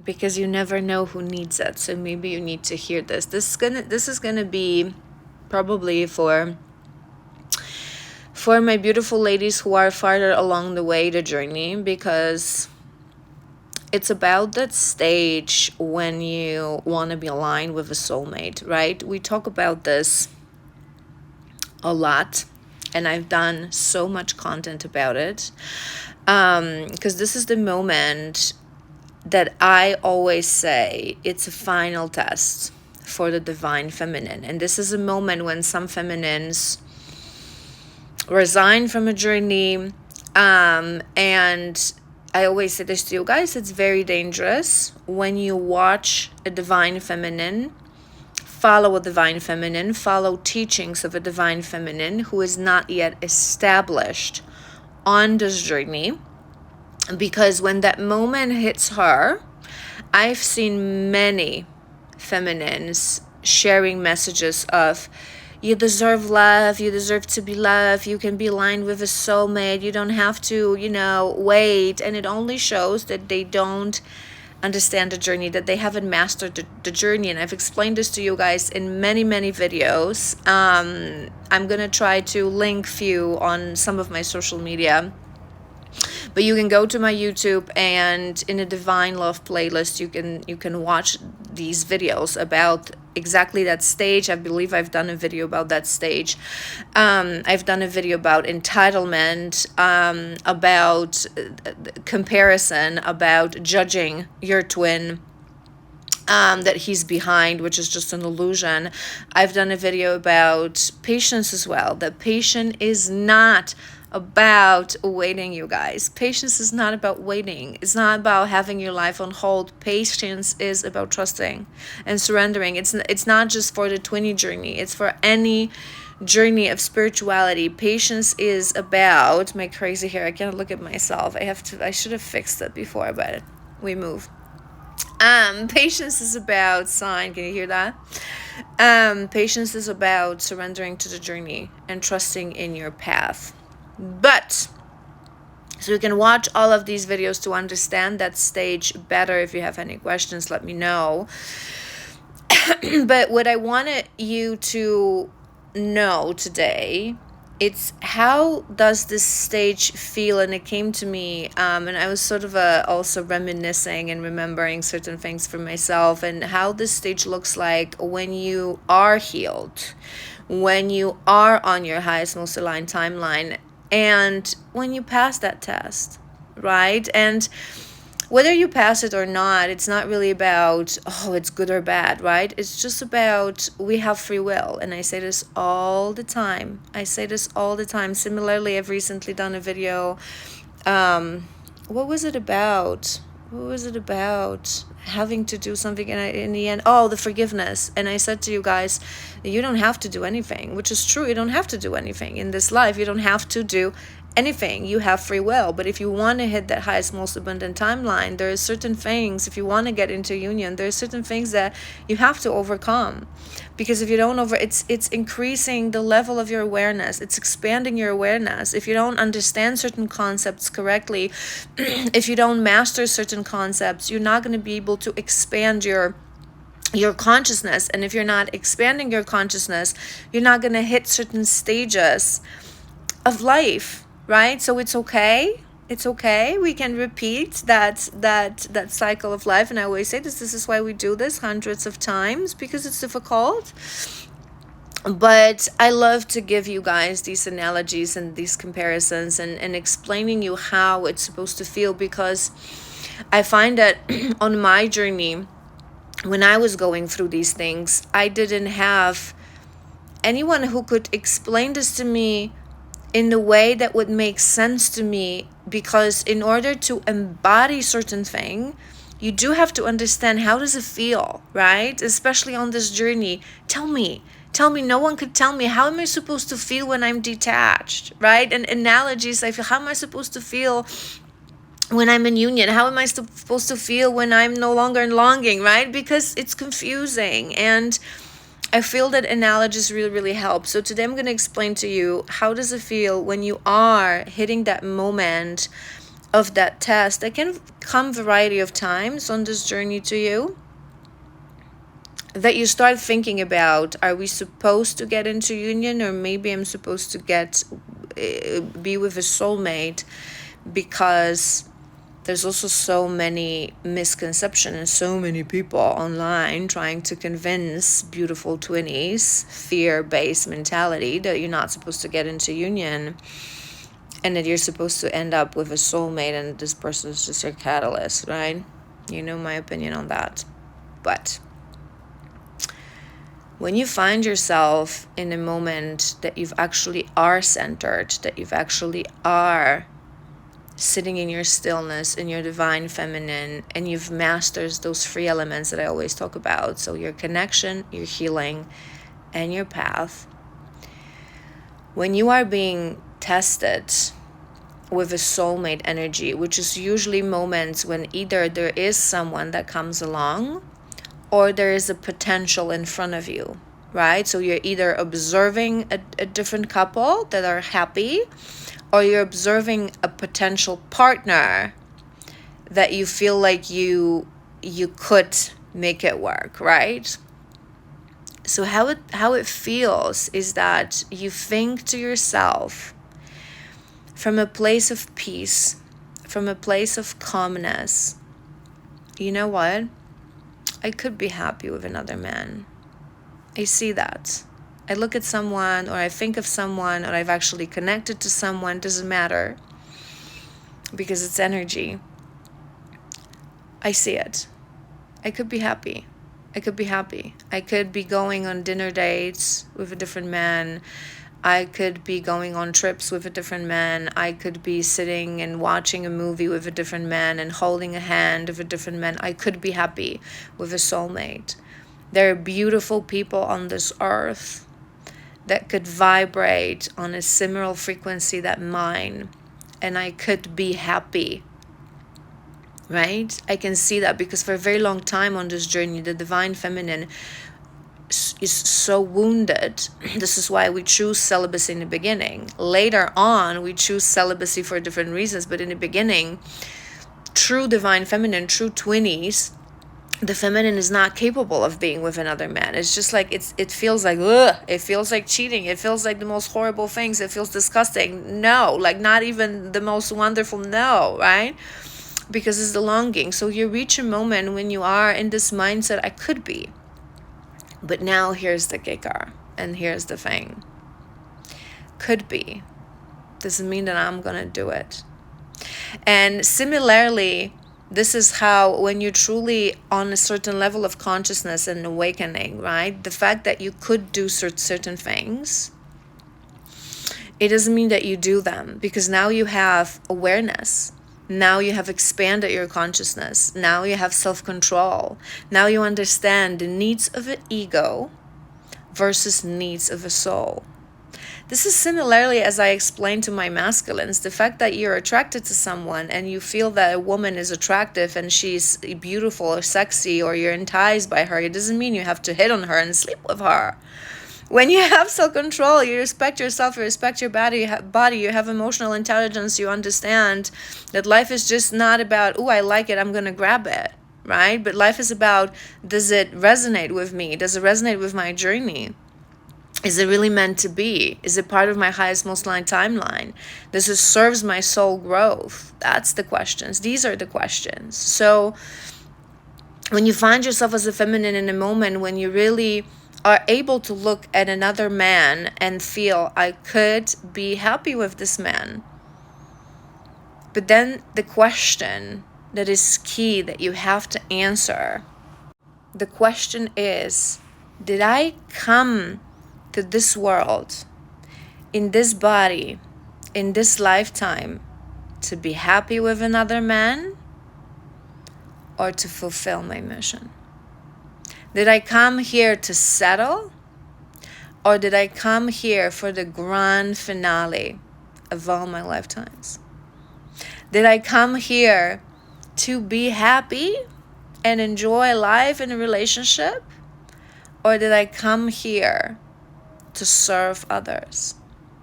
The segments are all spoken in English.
because you never know who needs it. So maybe you need to hear this. This is gonna be probably for my beautiful ladies who are farther along the way, the journey, because it's about that stage when you want to be aligned with a soulmate, right? We talk about this a lot, and I've done so much content about it, because this is the moment that I always say it's a final test for the divine feminine. And this is a moment when some feminines resign from a journey, and I always say this to you guys, it's very dangerous when you watch a divine feminine, follow a divine feminine, follow teachings of a divine feminine who is not yet established on this journey. Because when that moment hits her, I've seen many feminines sharing messages of, you deserve love, you deserve to be loved, you can be aligned with a soulmate, you don't have to, wait. And it only shows that they don't understand the journey, that they haven't mastered the journey. And I've explained this to you guys in many videos. I'm gonna try to link few on some of my social media, but you can go to my YouTube, and in a Divine Love playlist, you can watch these videos about exactly that stage. I believe I've done a video about that stage. I've done a video about entitlement, about comparison, about judging your twin, that he's behind, which is just an illusion. I've done a video about patience as well. That patience is not about waiting, you guys. Patience is not about waiting. It's not about having your life on hold. Patience is about trusting and surrendering. It's not just for the twinny journey. It's for any journey of spirituality. Patience is about my crazy hair. I can't look at myself. I should have fixed it before, but we move. Patience is about sign. Can you hear that? Patience is about surrendering to the journey and trusting in your path. But so you can watch all of these videos to understand that stage better. If you have any questions, let me know. But what I wanted you to know today, it's how does this stage feel? And it came to me, and I was sort of also reminiscing and remembering certain things for myself, and how this stage looks like when you are healed, when you are on your highest, most aligned timeline, and when you pass that test, right? And whether you pass it or not, it's not really about, it's good or bad, right? It's just about, we have free will. And I say this all the time. Similarly, I've recently done a video. What was it about? Having to do something, and in the end, the forgiveness. And I said to you guys, you don't have to do anything, which is true. You don't have to do anything in this life. You don't have to do anything. You have free will. But if you want to hit that highest, most abundant timeline, there are certain things, if you want to get into union, there are certain things that you have to overcome. Because if you don't it's increasing the level of your awareness. It's expanding your awareness. If you don't understand certain concepts correctly, if you don't master certain concepts, you're not going to be able to expand your consciousness. And if you're not expanding your consciousness, you're not going to hit certain stages of life, right? So it's okay. It's okay. We can repeat that cycle of life. And I always say this is why we do this hundreds of times, because it's difficult. But I love to give you guys these analogies and these comparisons, and explaining you how it's supposed to feel, because I find that on my journey, when I was going through these things, I didn't have anyone who could explain this to me in the way that would make sense to me, because in order to embody certain thing, you do have to understand, how does it feel, right? Especially on this journey. Tell me, no one could tell me, how am I supposed to feel when I'm detached, right? And analogies, I feel, how am I supposed to feel when I'm in union? How am I supposed to feel when I'm no longer in longing, right? Because it's confusing. And I feel that analogies really help. So today I'm going to explain to you, how does it feel when you are hitting that moment of that test that can come a variety of times on this journey to you, that you start thinking about, are we supposed to get into union, or maybe I'm supposed to be with a soulmate, because there's also so many misconceptions and so many people online trying to convince beautiful twinnies, fear-based mentality, that you're not supposed to get into union, and that you're supposed to end up with a soulmate and this person is just your catalyst, right? You know my opinion on that. But when you find yourself in a moment that you've actually are centered, that you've actually are sitting in your stillness, in your divine feminine, and you've mastered those 3 elements that I always talk about, so your connection, your healing, and your path, when you are being tested with a soulmate energy, which is usually moments when either there is someone that comes along or there is a potential in front of you, right? So you're either observing a different couple that are happy, or you're observing a potential partner that you feel like you could make it work, right? So how it feels is that you think to yourself from a place of peace, from a place of calmness, you know what? I could be happy with another man. I see that. I look at someone, or I think of someone, or I've actually connected to someone, doesn't matter, because it's energy. I see it. I could be happy. I could be happy. I could be going on dinner dates with a different man. I could be going on trips with a different man. I could be sitting and watching a movie with a different man and holding a hand of a different man. I could be happy with a soulmate. There are beautiful people on this earth that could vibrate on a similar frequency that mine, and I could be happy, right? I can see that, because for a very long time on this journey, the divine feminine is so wounded. This is why we choose celibacy in the beginning. Later on, we choose celibacy for different reasons, but in the beginning, true divine feminine, true twinnies, the feminine is not capable of being with another man. It's just like, it feels like, ugh, it feels like cheating. It feels like the most horrible things. It feels disgusting. No, like not even the most wonderful, no, right? Because it's the longing. So you reach a moment when you are in this mindset, I could be. But now here's the kicker, and here's the thing. Could be doesn't mean that I'm gonna do it. And similarly, this is how, when you're truly on a certain level of consciousness and awakening, right? The fact that you could do certain things, it doesn't mean that you do them, because now you have awareness. Now you have expanded your consciousness. Now you have self-control. Now you understand the needs of an ego versus needs of a soul. This is similarly, as I explained to my masculines, the fact that you're attracted to someone and you feel that a woman is attractive and she's beautiful or sexy, or you're enticed by her, it doesn't mean you have to hit on her and sleep with her. When you have self-control, you respect yourself, you respect your body, you have emotional intelligence, you understand that life is just not about, oh, I like it, I'm going to grab it, right? But life is about, does it resonate with me? Does it resonate with my journey? Is it really meant to be? Is it part of my highest, most aligned timeline? Does it serve my soul growth? That's the questions. These are the questions. So when you find yourself as a feminine in a moment when you really are able to look at another man and feel, I could be happy with this man. But then the question that is key that you have to answer, the question is, did I come to this world, in this body, in this lifetime, to be happy with another man, or to fulfill my mission? Did I come here to settle, or did I come here for the grand finale of all my lifetimes? Did I come here to be happy and enjoy life in a relationship, or did I come here to serve others,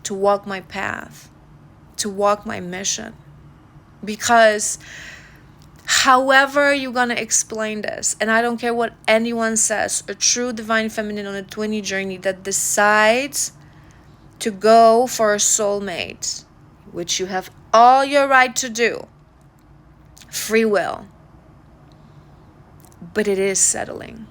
to walk my path, to walk my mission? Because however you're going to explain this, and I don't care what anyone says, a true divine feminine on a 20 journey that decides to go for a soulmate, which you have all your right to do, free will, but it is settling.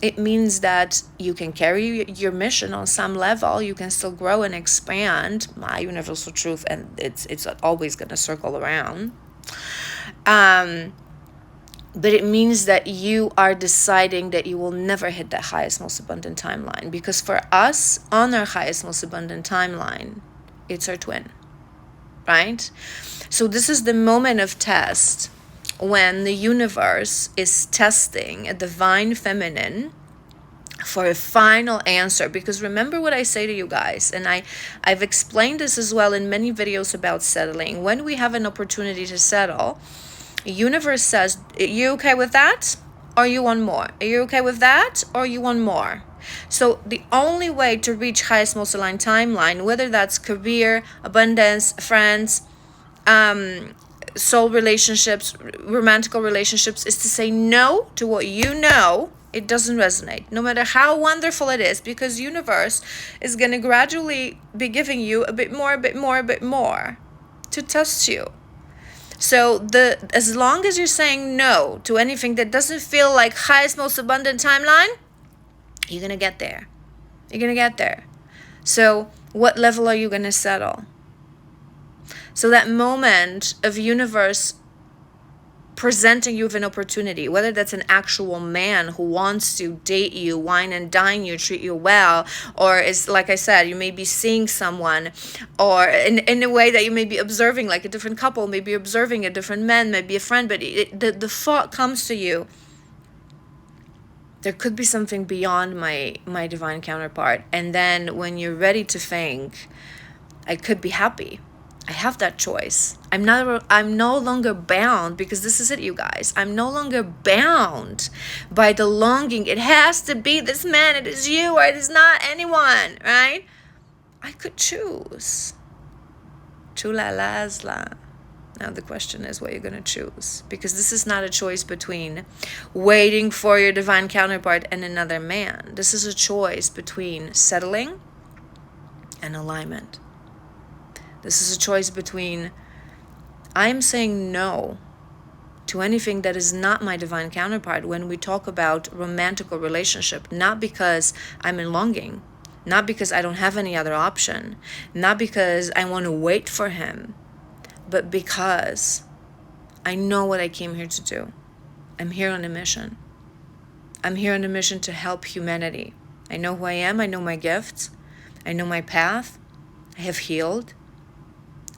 It means that you can carry your mission on some level. You can still grow and expand. My universal truth, and it's always going to circle around. But it means that you are deciding that you will never hit that highest, most abundant timeline. Because for us, on our highest, most abundant timeline, it's our twin, right? So this is the moment of test when the universe is testing a divine feminine for a final answer. Because remember what I say to you guys, and I've explained this as well in many videos about settling. When we have an opportunity to settle, the universe says, are you okay with that? Or you want more? Are you okay with that? Or you want more? So the only way to reach highest, most aligned timeline, whether that's career, abundance, friends, soul relationships, romantic relationships, is to say no to what you know it doesn't resonate, no matter how wonderful it is, because universe is going to gradually be giving you a bit more to test you. So as long as you're saying no to anything that doesn't feel like highest, most abundant timeline, you're going to get there. You're going to get there. So what level are you going to settle? So that moment of universe presenting you with an opportunity, whether that's an actual man who wants to date you, wine and dine you, treat you well, or is, like I said, you may be seeing someone, or in a way that you may be observing, like a different couple, maybe observing a different man, maybe a friend, but the thought comes to you, there could be something beyond my divine counterpart. And then when you're ready to think, I could be happy, I have that choice. I'm no longer bound, because this is it, you guys. I'm no longer bound by the longing. It has to be this man. It is you, or it is not anyone, right? I could choose. Chula lazla. Now the question is what you're going to choose, because this is not a choice between waiting for your divine counterpart and another man. This is a choice between settling and alignment. This is a choice between, I'm saying no to anything that is not my divine counterpart when we talk about romantic relationship, not because I'm in longing, not because I don't have any other option, not because I want to wait for him, but because I know what I came here to do. I'm here on a mission. I'm here on a mission to help humanity. I know who I am. I know my gifts. I know my path. I have healed.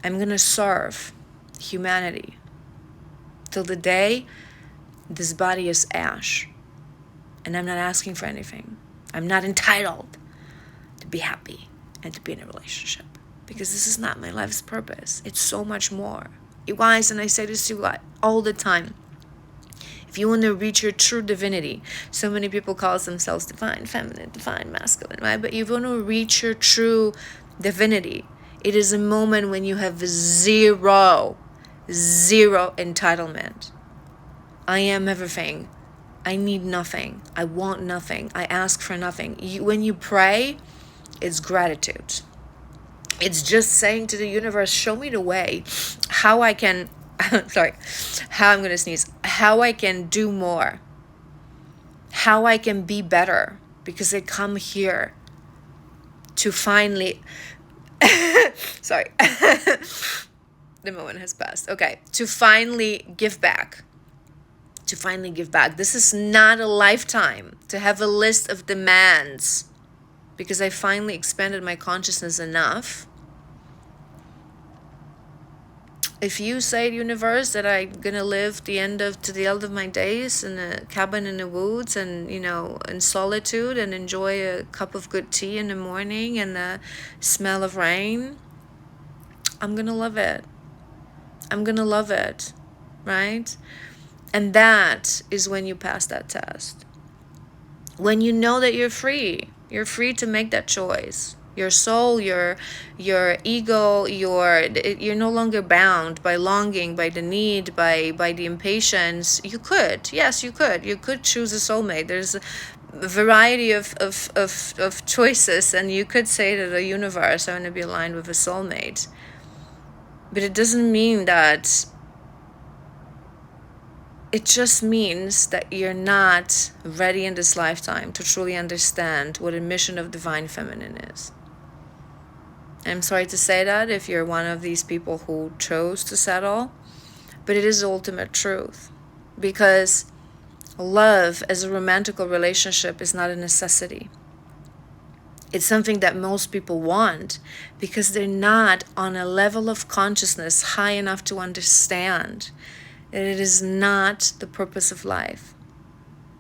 I'm going to serve humanity till the day this body is ash. And I'm not asking for anything. I'm not entitled to be happy and to be in a relationship, because this is not my life's purpose. It's so much more. You guys, and I say this to you all the time, if you want to reach your true divinity, so many people call themselves divine feminine, divine masculine, right? But you want to reach your true divinity, it is a moment when you have zero entitlement. I am everything. I need nothing. I want nothing. I ask for nothing. When you pray, it's gratitude. It's just saying to the universe, show me the way, how I can, how I can do more, how I can be better, because I come here to finally, the moment has passed. Okay, to finally give back. This is not a lifetime to have a list of demands, because I finally expanded my consciousness enough. If you say to universe that I'm gonna live to the end of my days in a cabin in the woods, and in solitude, and enjoy a cup of good tea in the morning and the smell of rain, I'm gonna love it. Right? And that is when you pass that test. When you know that you're free to make that choice. Your soul, your ego, you're no longer bound by longing, by the need, by the impatience. You could, yes, you could choose a soulmate. There's a variety of choices, and you could say to the universe, I want to be aligned with a soulmate. But it doesn't mean that. It just means that you're not ready in this lifetime to truly understand what a mission of divine feminine is. I'm sorry to say that if you're one of these people who chose to settle, but it is the ultimate truth. Because love as a romantical relationship is not a necessity. It's something that most people want because they're not on a level of consciousness high enough to understand that it is not the purpose of life.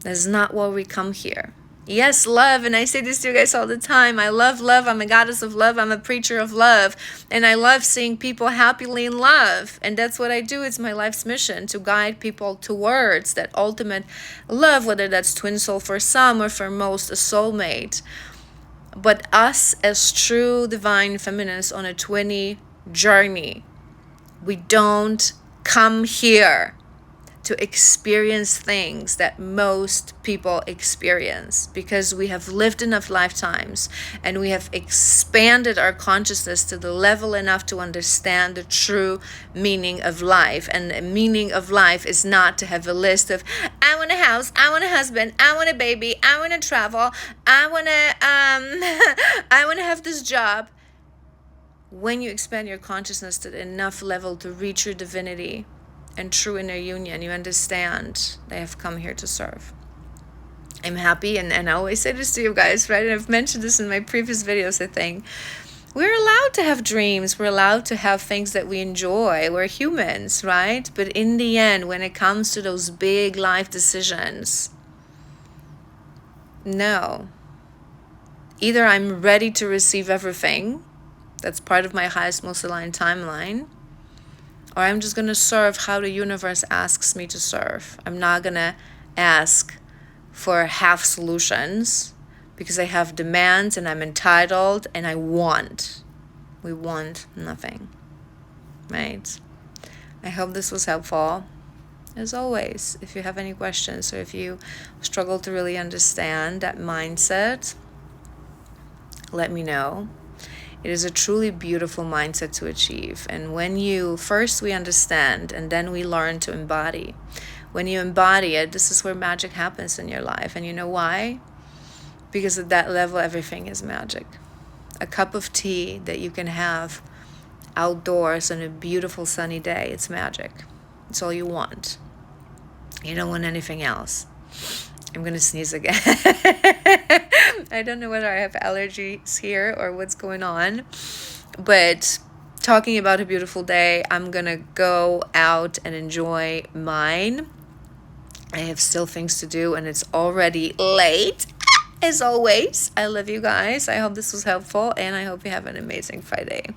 That's not why we come here. Yes, love, and I say this to you guys all the time. I love love. I'm a goddess of love. I'm a preacher of love. And I love seeing people happily in love. And that's what I do. It's my life's mission to guide people towards that ultimate love, whether that's twin soul for some or for most, a soulmate. But us as true divine feminines on a twinny journey, we don't come here to experience things that most people experience because we have lived enough lifetimes and we have expanded our consciousness to the level enough to understand the true meaning of life. And the meaning of life is not to have a list of, I want a house, I want a husband, I want a baby, I want to travel, I want to I want to have this job. When you expand your consciousness to enough level to reach your divinity and true inner union, you understand they have come here to serve. I'm happy, and I always say this to you guys, right? And I've mentioned this in my previous videos, I think. We're allowed to have dreams. We're allowed to have things that we enjoy. We're humans, right? But in the end, when it comes to those big life decisions, no. Either I'm ready to receive everything that's part of my highest, most aligned timeline, or I'm just going to serve how the universe asks me to serve. I'm not going to ask for half solutions because I have demands and I'm entitled and I want. We want nothing, right? I hope this was helpful. As always, if you have any questions or if you struggle to really understand that mindset, let me know. It is a truly beautiful mindset to achieve. And when we understand and then we learn to embody. When you embody it, this is where magic happens in your life. And you know why? Because at that level, everything is magic. A cup of tea that you can have outdoors on a beautiful sunny day, it's magic. It's all you want. You don't want anything else. I'm going to sneeze again. I don't know whether I have allergies here or what's going on. But talking about a beautiful day, I'm going to go out and enjoy mine. I have still things to do and it's already late. As always, I love you guys. I hope this was helpful and I hope you have an amazing Friday.